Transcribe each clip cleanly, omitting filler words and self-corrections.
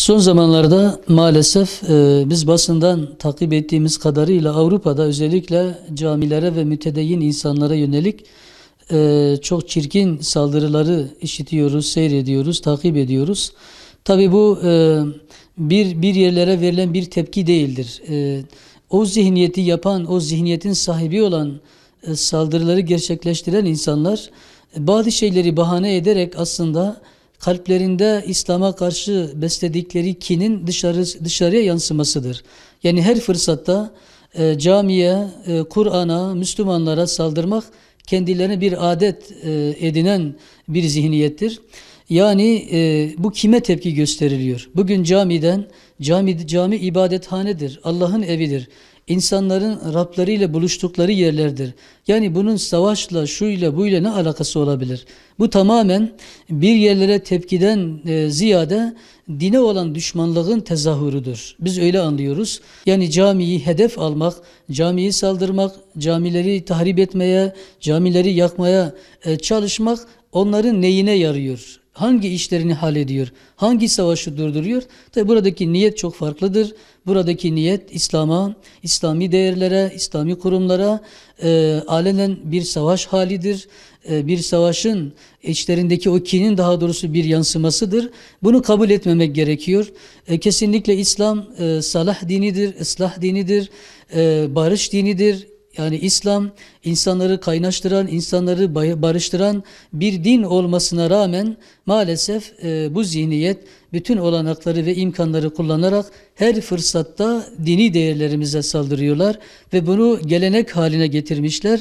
Son zamanlarda maalesef biz basından takip ettiğimiz kadarıyla Avrupa'da özellikle camilere ve mütedeyyin insanlara yönelik çok çirkin saldırıları işitiyoruz, seyrediyoruz, takip ediyoruz. Tabii bu bir yerlere verilen bir tepki değildir. O zihniyeti yapan, o zihniyetin sahibi olan saldırıları gerçekleştiren insanlar bazı şeyleri bahane ederek aslında kalplerinde İslam'a karşı besledikleri kinin dışarıya yansımasıdır. Yani her fırsatta camiye, Kur'an'a, Müslümanlara saldırmak kendilerine bir adet edinen bir zihniyettir. Yani bu kime tepki gösteriliyor? Bugün cami ibadethanedir, Allah'ın evidir. İnsanların Rablarıyla buluştukları yerlerdir. Yani bunun savaşla, şuyla, buyla ne alakası olabilir? Bu tamamen bir yerlere tepkiden ziyade dine olan düşmanlığın tezahürüdür. Biz öyle anlıyoruz. Yani camiyi hedef almak, camiyi saldırmak, camileri tahrip etmeye, camileri yakmaya çalışmak onların neyine yarıyor? Hangi işlerini hallediyor? Hangi savaşı durduruyor? Tabi buradaki niyet çok farklıdır. Buradaki niyet İslam'a, İslami değerlere, İslami kurumlara alenen bir savaş halidir. Bir savaşın içlerindeki o kinin daha doğrusu bir yansımasıdır. Bunu kabul etmemek gerekiyor. Kesinlikle İslam salah dinidir, ıslah dinidir, barış dinidir. Yani İslam insanları kaynaştıran, insanları barıştıran bir din olmasına rağmen maalesef bu zihniyet bütün olanakları ve imkanları kullanarak her fırsatta dini değerlerimize saldırıyorlar ve bunu gelenek haline getirmişler.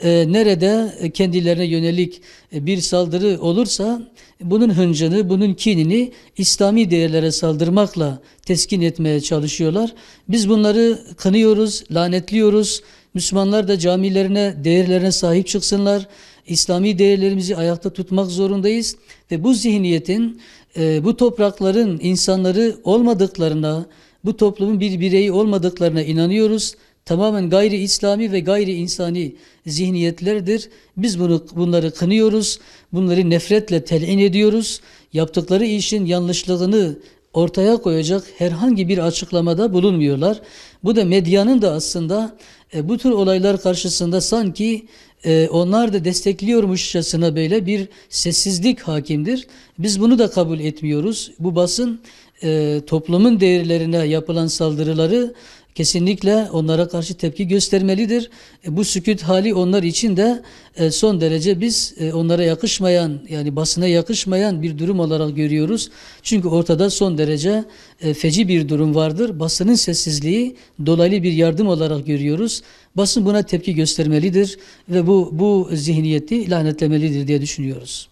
Nerede kendilerine yönelik bir saldırı olursa bunun hıncını, bunun kinini İslami değerlere saldırmakla teskin etmeye çalışıyorlar. Biz bunları kınıyoruz, lanetliyoruz. Müslümanlar da camilerine, değerlerine sahip çıksınlar. İslami değerlerimizi ayakta tutmak zorundayız. Ve bu zihniyetin, bu toprakların insanları olmadıklarına, bu toplumun bir bireyi olmadıklarına inanıyoruz. Tamamen gayri İslami ve gayri insani zihniyetlerdir. Biz bunları kınıyoruz. Bunları nefretle telin ediyoruz. Yaptıkları işin yanlışlığını ortaya koyacak herhangi bir açıklamada bulunmuyorlar. Bu da medyanın da aslında bu tür olaylar karşısında sanki onlar da destekliyormuşçasına böyle bir sessizlik hakimdir. Biz bunu da kabul etmiyoruz. Bu basın toplumun değerlerine yapılan saldırıları kesinlikle onlara karşı tepki göstermelidir. Bu sükût hali onlar için de son derece biz onlara yakışmayan, yani basına yakışmayan bir durum olarak görüyoruz. Çünkü ortada son derece feci bir durum vardır. Basının sessizliği dolaylı bir yardım olarak görüyoruz. Basın buna tepki göstermelidir ve bu zihniyeti lanetlemelidir diye düşünüyoruz.